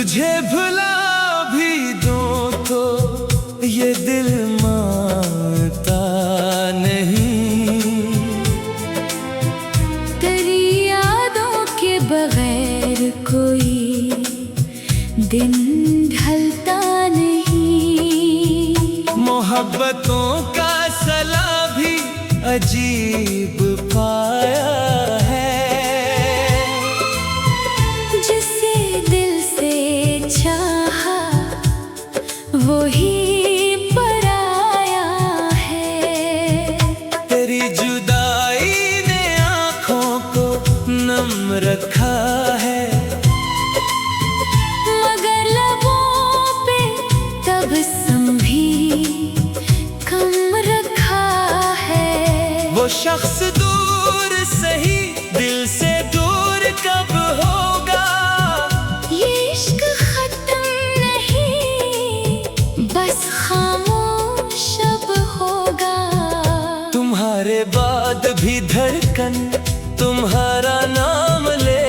तुझे भुला भी दूं तो ये दिल मानता नहीं। तेरी यादों के बगैर कोई दिन ढलता नहीं। मोहब्बतों का सला भी अजीब पाया है। जिसे दिल से चाहा वो ही पराया है। तेरी जुदाई ने आँखों को नम रखा है, मगर लबों पे तबस्सुम भी कम रखा है। वो शख्स दूर सही दिल से दूर कब होगा। ये इश्क खत्म नहीं बस खामोश अब होगा। तुम्हारे बाद भी धड़कन तुम्हारा नाम ले।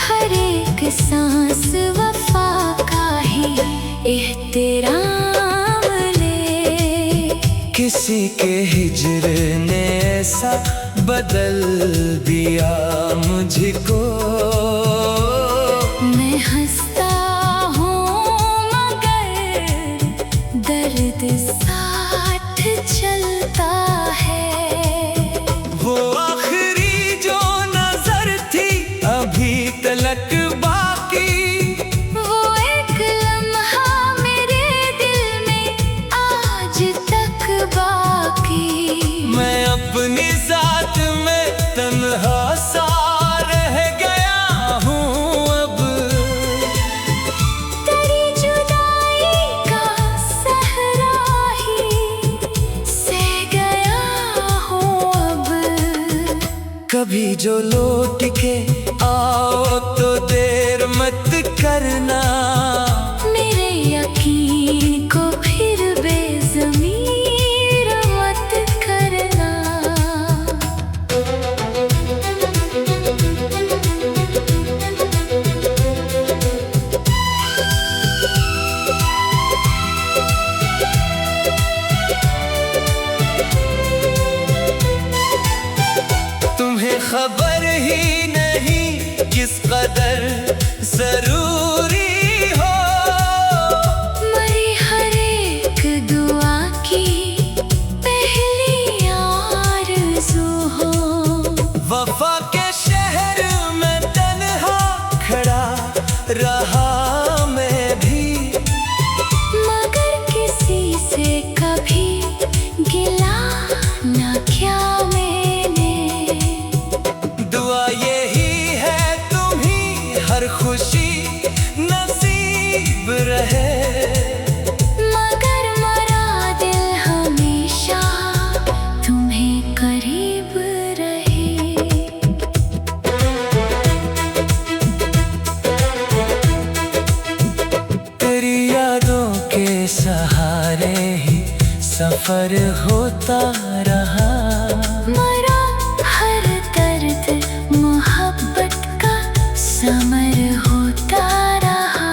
हर एक सांस वफा का ही एहतराम ले। किसी के हिज्र ने ऐसा बदल दिया मुझको। मैं हंसता हूँ मगर दर्द साथ चलता है। वो आखिरी जो नजर थी अभी तलक बाकी। वो एक लम्हा मेरे दिल में आज तक बाकी। मैं अपनी जात में तन्हा सा रह गया हूँ अब। तेरी जुदाई का सहरा ही सह गया हूँ अब। कभी जो लौट के आओ तो देर मत करना। मेरे यकीन को फिर बेज़मीर मत करना। तुम्हें खबर ही नहीं किस कदर जरूरी हो। मेरी हर एक दुआ की पहली आरज़ू हो। वफा के शहर में तन्हा खड़ा रहा मैं भी। मगर किसी से कभी गिला ना किया मैंने। दुआ यही है तुम्ही हर खुशी नसीब रहे। मगर मरा दिल हमेशा तुम्हें करीब रहे। तेरी यादों के सहारे ही सफर होता रहा। मरा हर दर्द मोहब्बत का समर होता रहा।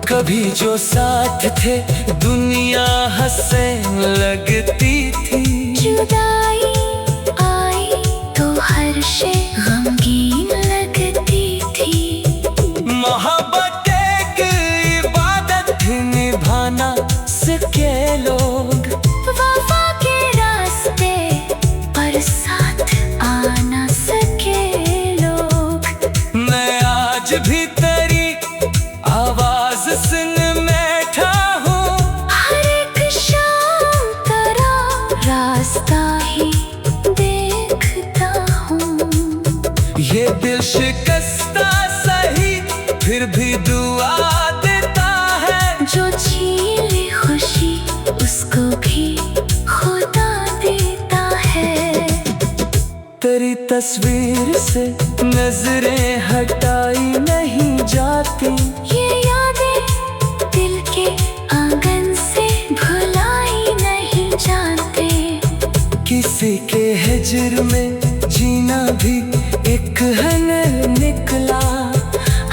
कभी जो साथ थे दुनिया हंसने लगती थी। जुदाई आई तो हर शे गमगीन लगती थी। मोहब्बत एक इबादत निभाना सके लोग। वफा के रास्ते पर साथ आना सके लोग। मैं आज भी तेरी आवाज सुन बैठा हूँ। हर एक शाम तेरा रास्ता ही देखता हूँ। ये दिल शिकस्ता सही फिर भी दुआ देता है। जो छीने खुशी उसको भी खुदा देता है। तेरी तस्वीर से नजरें हटाई नहीं जाती। ये यादें दिल के आंगन से भुलाई नहीं जाते। किसी के हिज्र में जीना भी एक हनर निकला।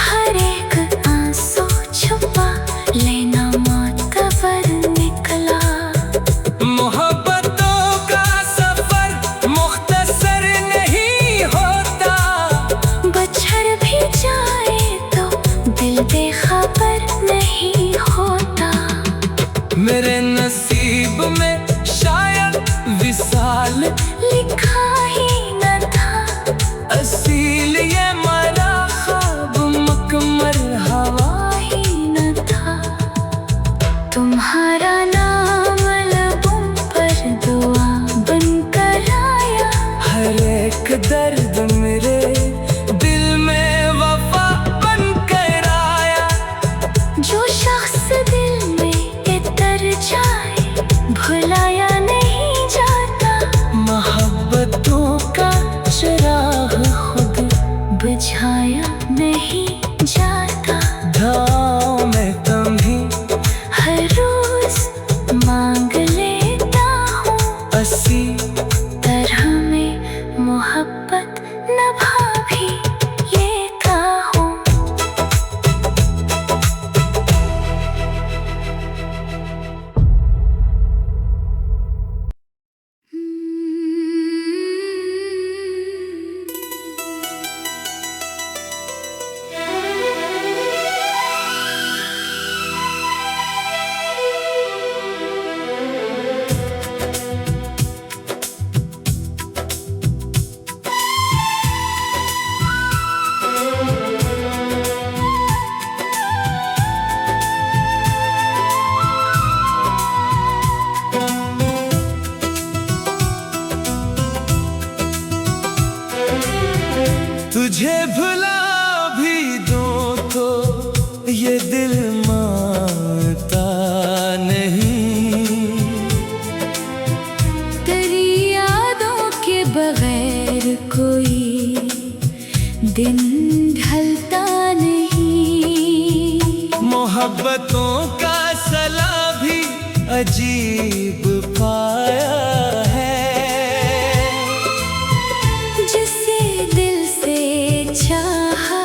हर एक दर्द मेरे दिल में वफा बन कर आया। जो शख्स दिल में इतर जाए भुलाया नहीं जाता। मोहब्बतों का चिराग खुद बुझाया नहीं जाता। धाम में तुम्ही हर रोज मांग लेता हूँ। असी तरह में मोहब्बत नभा भी लेता हूँ। तुझे भुला भी दूं तो ये दिल मानता नहीं। तेरी यादों के बगैर कोई दिन ढलता नहीं। मोहब्बतों का सला भी अजीब पाया है। जिसे दिल से चाहा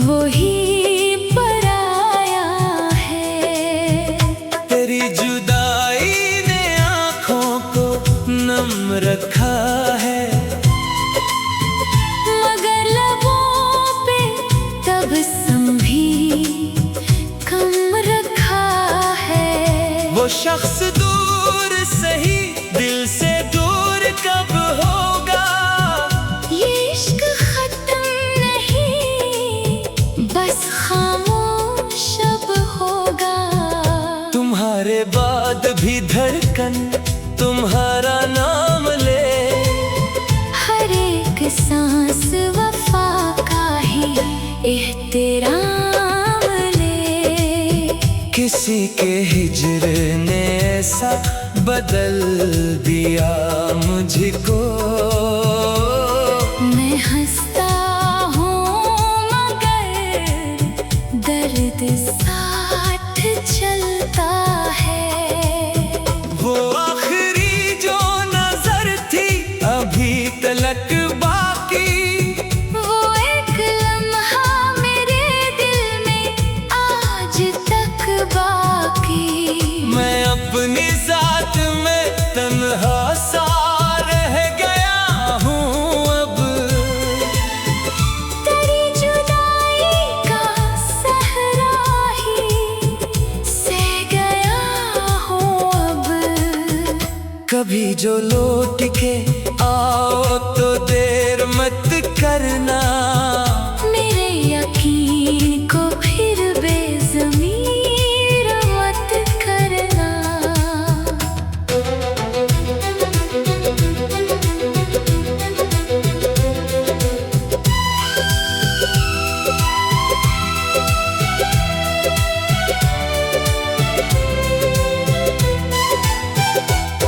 वही पराया है। तेरी जुदाई ने आँखों को नम रखा है। मगर लबों पे तबस्सुम भी कम रखा है। वो शख्स दूर सही दिल से दूर कब होगा। ये इश्क खत्म नहीं बस खामोश अब होगा। तुम्हारे बाद भी धड़कन तुम्हारा नाम ले। हर एक सांस वफा का ही एहतराम ले। किसी के हिज्र ने ऐसा बदल दिया मुझको। मैं हंसता हूँ मगर दर्द साथ चलता है। वो आखिरी जो नजर थी अभी तलक बाकी। वो एक लम्हा मेरे दिल में आज तक बाकी। मैं अपनी जात में तन्हा सा रह गया हूँ अब। तेरी जुदाई का सहरा ही सह गया हूँ अब। कभी जो लौट के आओ तो देर मत करना। मेरे यकीन को फिर बेज़मीर मत करना।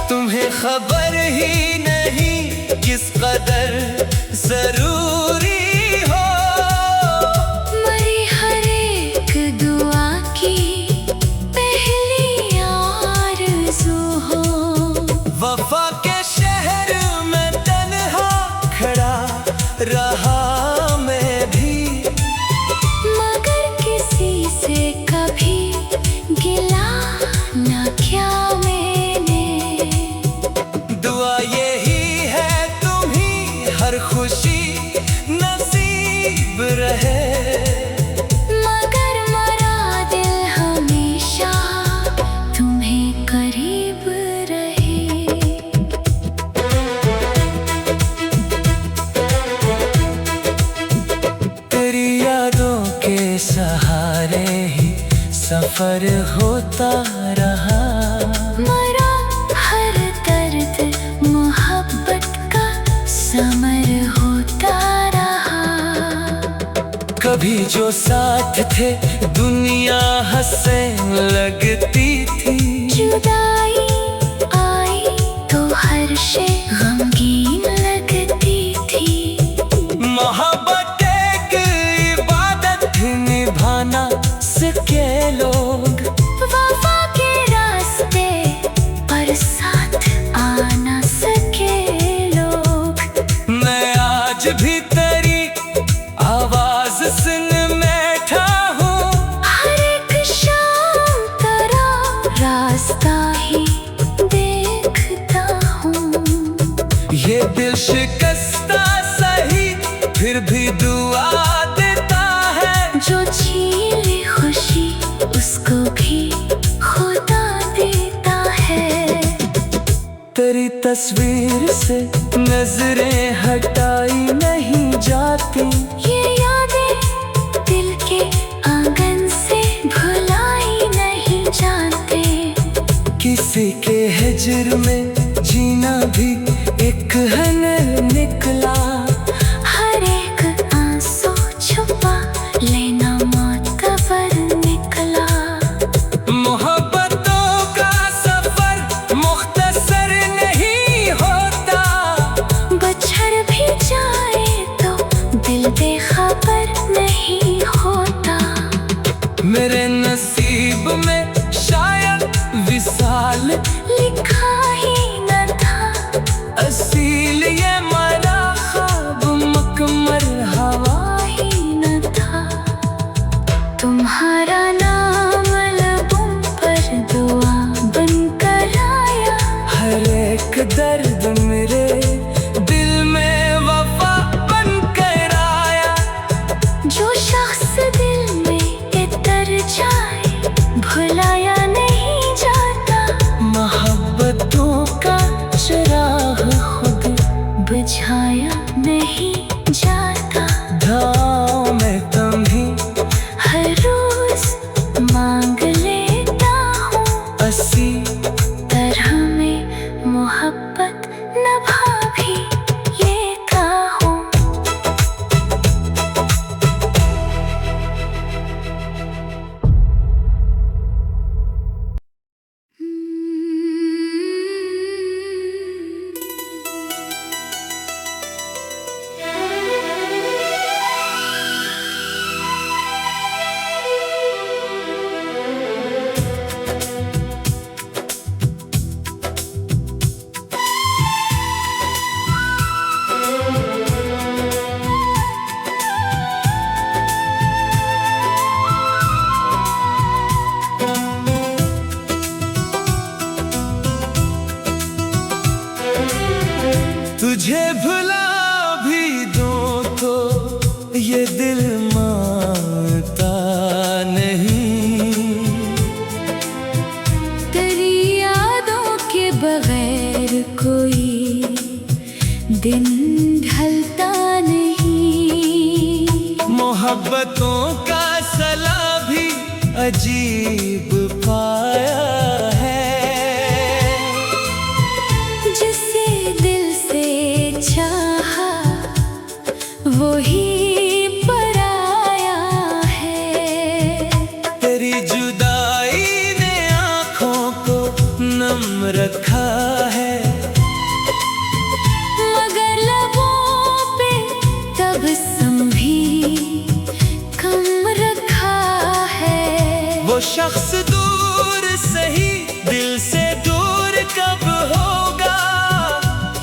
तुम्हें खबर ही नहीं किस कदर जरूरी हो। मेरी हर एक दुआ की पहली आरज़ू हो। वफा के शहर में तन्हा खड़ा रहा मैं भी। मगर किसी से कभी गिला न किया मैंने। दुआ यही है तुम्ही हर खुशी नसीब रहे। मगर मरा दिल हमेशा तुम्हें करीब रहे। तेरी यादों के सहारे ही सफर होता रहा। मरा हर दर्द मोहब्बत का सम कभी जो साथ थे दुनिया हंसने लगती थी। जुदाई आई तो हर शे गमगीन लगती थी। मोहब्बत एक इबादत निभाना सके लोग, वफा के रास्ते पर साथ आना सके लोग। मैं आज भी तेरी आवाज सुन बैठा हूँ, हर एक शाम तेरा रास्ता ही देखता हूँ। ये दिल शिकस्ता सही फिर भी दुआ देता है। जो छीने खुशी उसको भी खुदा देता है। तेरी तस्वीर से नजरें हटाई नहीं जाती, ये यादें दिल के आंगन से भुलाई नहीं जाते। किसी के हिजर में जीना भी एक हुनर निकला। हर एक आंसू छुपा लेना मोतबर निकला। मोहब्बतों का सफर मुख्तसर नहीं होता, बछड़ भी जाए तो दिल बेखबर नहीं होता। मेरे नसीब में शायद विसाल लिखा ही न था, असील ये मेरा ख्वाब मकमर हवा ही न था। तुम्हारा नाम लबों पर दुआ बनकर आया। हर एक दर्द मेरे दिल में वफा बन कर आया। जो शख्स दिल में इतर जाए भुलाया नहीं जाता। मोहब्बतों का चिराग खुद बुझाया नहीं जाता। धाम में तभी हर रोज मांग लेता हूँ, असी तरह में मोहब्बत नभा भी लेता हूँ। तुझे भुला भी दूं तो ये दिल मानता नहीं। तेरी यादों के बगैर कोई दिन ढलता नहीं। मोहब्बतों का सला भी अजीब पाया है। जिसे दिल से चाहा वही पराया है। तेरी जुदाई ने आँखों को नम रखा है, मगर लबों पे तबस्सुम भी कम रखा है। वो शख्स दूर सही दिल से दूर कब होगा।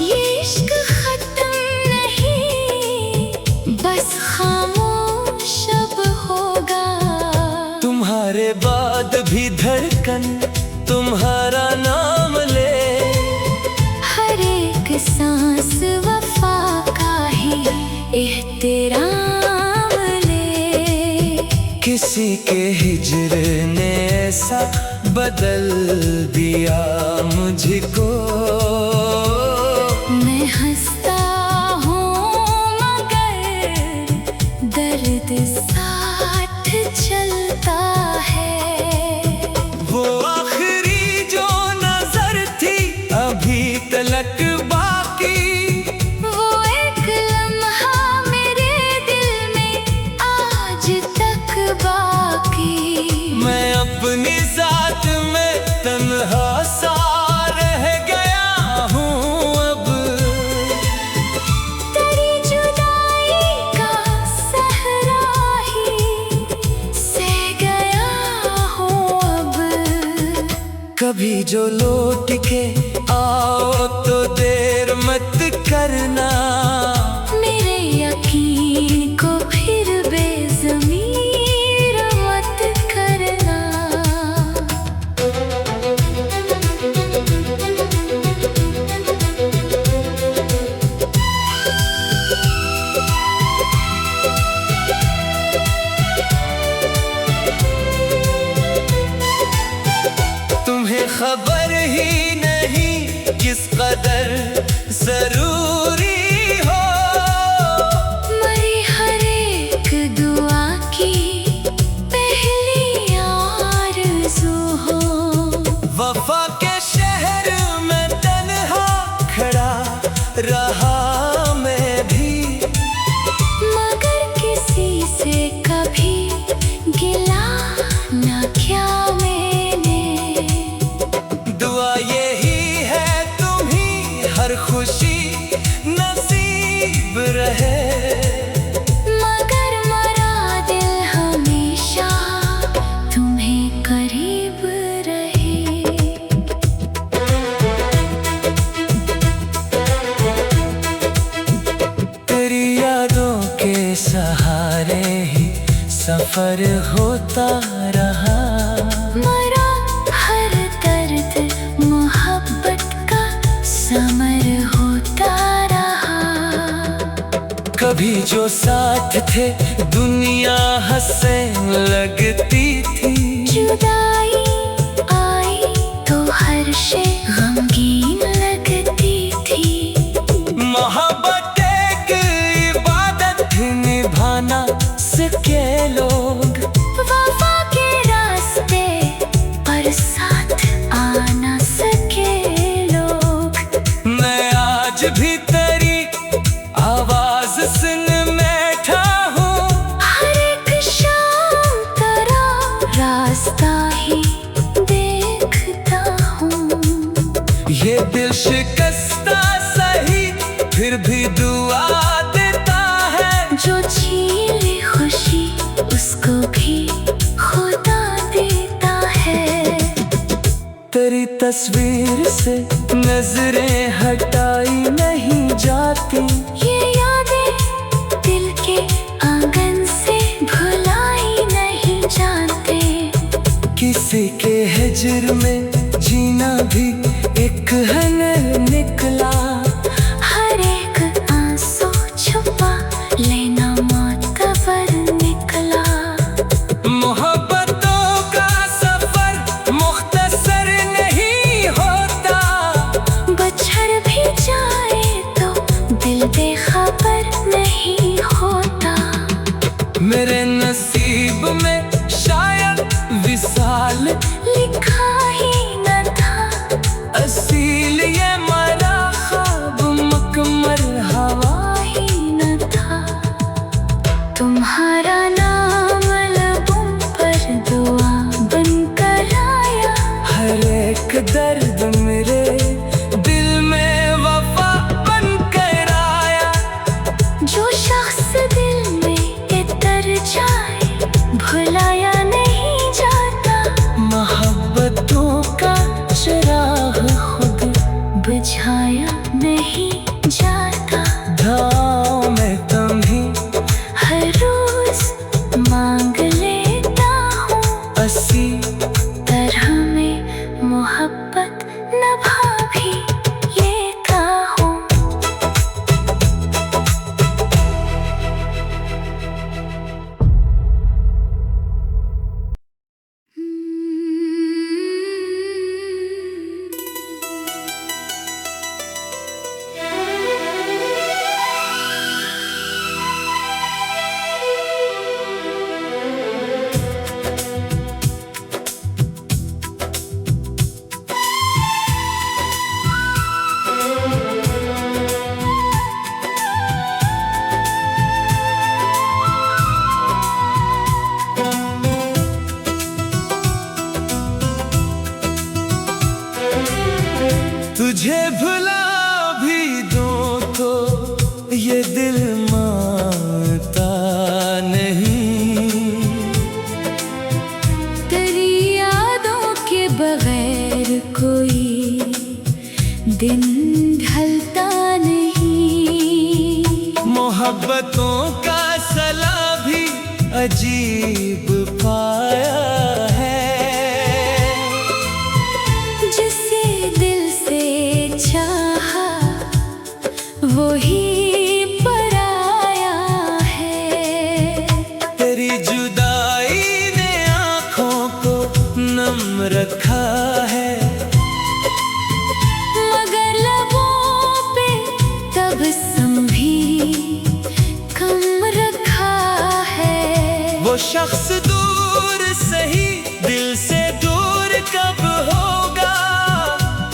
ये इश्क खत्म नहीं बस खामोश अब होगा। तुम्हारे बाद भी धड़कन तुम्हारा नाम ले, हर एक सांस वफा का ही एहतराम ले। किसी के हिजर ने ऐसा बदल दिया मुझको। मैं हंसता हूँ मगर दर्द साथ चलता है। वो आखिरी जो नजर थी अभी तलक बाकी, वो एक लम्हा मेरे दिल में आज कभी जो लौट के आओ तो देर मत करना, मेरे यकीन को फिर बेज़मीर मत करना। तुम्हें खबर ही नहीं किस कदर जरूरी हो, मेरी हर एक दुआ की पहली आरज़ू हो। वफा के शहर में तन्हा खड़ा रहा मैं भी, मगर किसी से कभी गिला न किया मैंने। दुआ यही है तुम्ही हर खुशी नसीब रहे, मगर मेरा दिल हमेशा तुम्हें करीब रहे। तेरी यादों के सहारे ही सफर होता रहा, मेरा हर दर्द मोहब्बत का समर होता रहा। कभी जो साथ थे दुनिया हंसने लगती थी, जुदाई आई तो हर शे गमगीन लगती थी। मोहब्बत एक इबादत निभाना सीखे लोग, वफा के रास्ते पर साथ आना सके लोग। मैं आज भी तेरी आवाज सुन बैठा हूँ, हर एक शाम तेरा रास्ता ही देखता हूँ। ये दिल शिकस्ता सही फिर भी दुआ देता है, जो छीने खुशी उसको भी खुदा देता है। तेरी तस्वीर से नजरें हटाई नहीं जाती, ये यादें दिल के आंगन से भुलाई नहीं जाते। किसी के हिजर में जीना भी एक हुनर निकला, हर एक आंसू छुपा लेना मोतबर निकला। मोहब्बतों का सफर मुख्तसर नहीं होता, बछड़ भी जाए तो दिल बेखबर नहीं होता। मेरे नसीब में शायद विसाल लिखा ही न था, असील ये मेरा ख्वाब मकमल हवा ही न था। तुम्हारा नाम लबों पर दुआ बनकर आया, हर एक दर्द मेरे दिल में वफा बन कर आया। जो शख्स दिल में इतर जाए भुलाया नहीं जाता। मोहब्बतों का चिराग खुद बुझाया नहीं जाता। धाम में तुम्ही हर रोज मांग लेता हूँ, असी तरह में मोहब्बत नभा भी लेता हूँ। तुझे भुला भी दूं तो ये दिल मानता नहीं, तेरी यादों के बगैर मोहब्बतों का सला भी अजीब पाया है। जिसे दिल से चाहा वो ही पराया है। तेरी जुदाई ने आँखों को नम रखा है, मगर लबों पे तबस्सुम भी कम रखा है। वो शख्स दूर सही दिल से दूर कब होगा।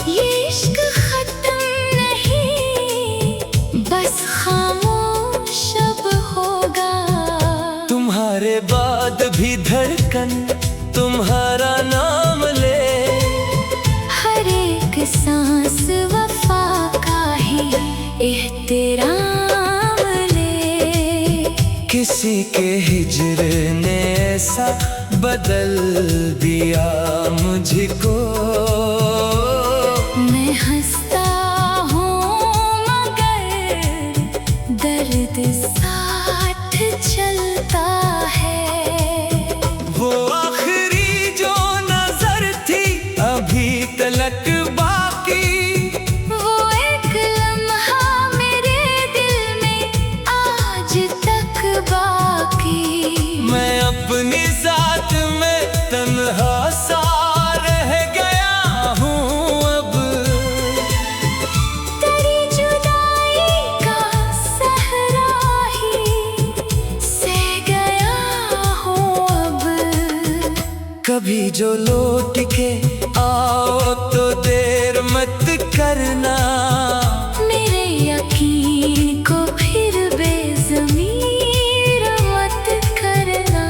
ये इश्क खत्म नहीं बस खामोश अब होगा। तुम्हारे बाद भी धड़कन तुम्हारा नाम ले, हर एक सांस वफा का ही एहतराम ले। किसी के हिज्र ने ऐसा बदल दिया मुझको। मैं हंसता हूँ मगर दर्द साथ चलता है। वो आखिरी जो नजर थी अभी तलक बाकी, वो एक लम्हा मेरे दिल में आज तक बाकी। मैं अपनी जात में तन्हा सा रह गया हूँ अब। तेरी जुदाई का सहरा ही सह गया हूँ अब। कभी जो लौट के आओ तो देर मत करना। मेरे यकीन को फिर बेज़मीर मत करना।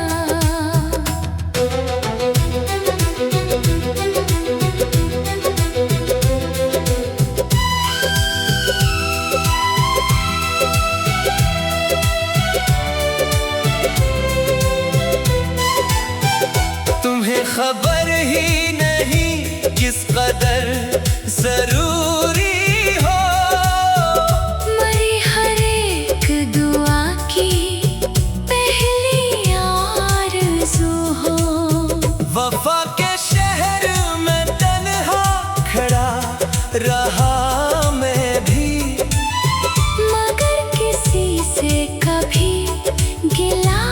तुम्हें खबर ही नहीं किस कदर जरूरी हो। मरी हर एक दुआ की पहली आरज़ू हो। वफा के शहर में तन्हा खड़ा रहा मैं भी, मगर किसी से कभी गिला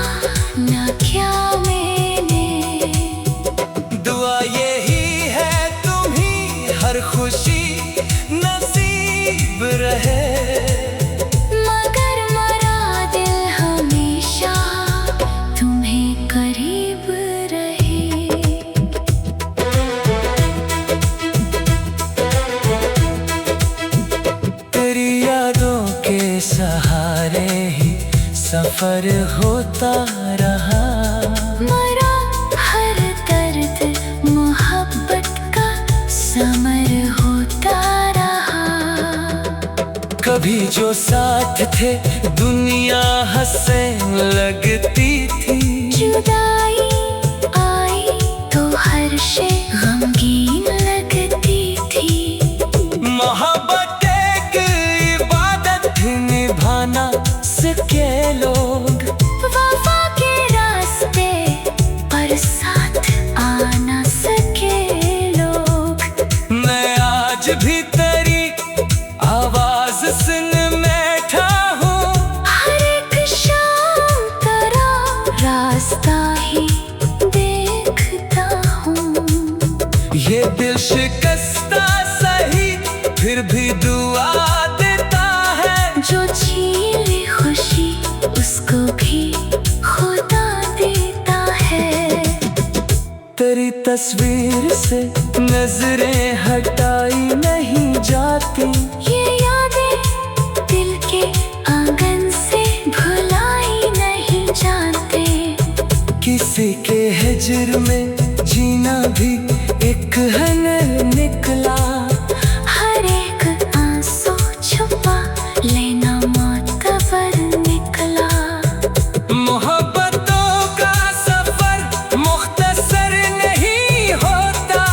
ना किया मैंने। दुआ यही है तुम्ही हर खुशी नसीब रहे। मगर मरा दिल हमेशा तुम्हें करीब रहे। तेरी यादों के सहारे ही सफर होता रहा। मरा हर दर्द मोहब्बत का समर होता रहा। कभी जो साथ थे दुनिया हंसने लगती थी। जुदाई आई तो हर शे गमगीन लगती थी। मोहब्बत एक इबादत निभाना सके लोग। वफा के रास्ते पर साथ आना सके लोग। मैं आज भी तेरी आवाज सुन बैठा हूँ। हर एक शाम तेरा रास्ता ही देखता हूँ। ये दिल शिकस्ता सही फिर भी दुआ देता है। जो छीने खुशी उसको भी खुदा देता है। तेरी तस्वीर से नजरें हटाई नहीं जाती। ये यादें दिल के आंगन से भुलाई नहीं जाते। किसी के हिज्र में जीना भी एक हुनर निकला। हर एक आंसू छुपा लेना मोतबर निकला। मोहब्बतों का सफर मुख्तसर नहीं होता।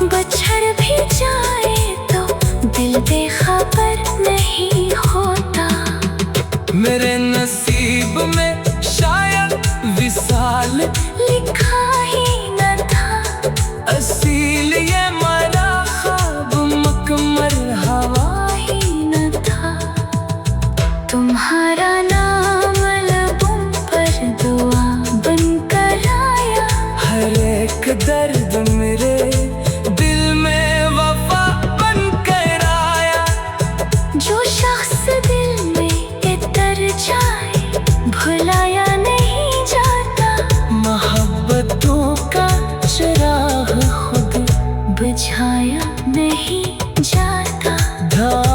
बछड़ भी जाए तो दिल बेखबर नहीं होता। मेरे नसीब में शायद विसाल लिखा ही न था। असील ये मरा ख्वाब मकमर हवा ही न था। तुम्हारा नाम लबों पर दुआ बनकर आया। हर एक दर्द मेरे दिल में वफा बनकर आया। जो शख्स दिल में इतर जाए भुलाया नहीं जाता। मोहब्बतों का चिराग खुद बुझाया नहीं जाता। ढा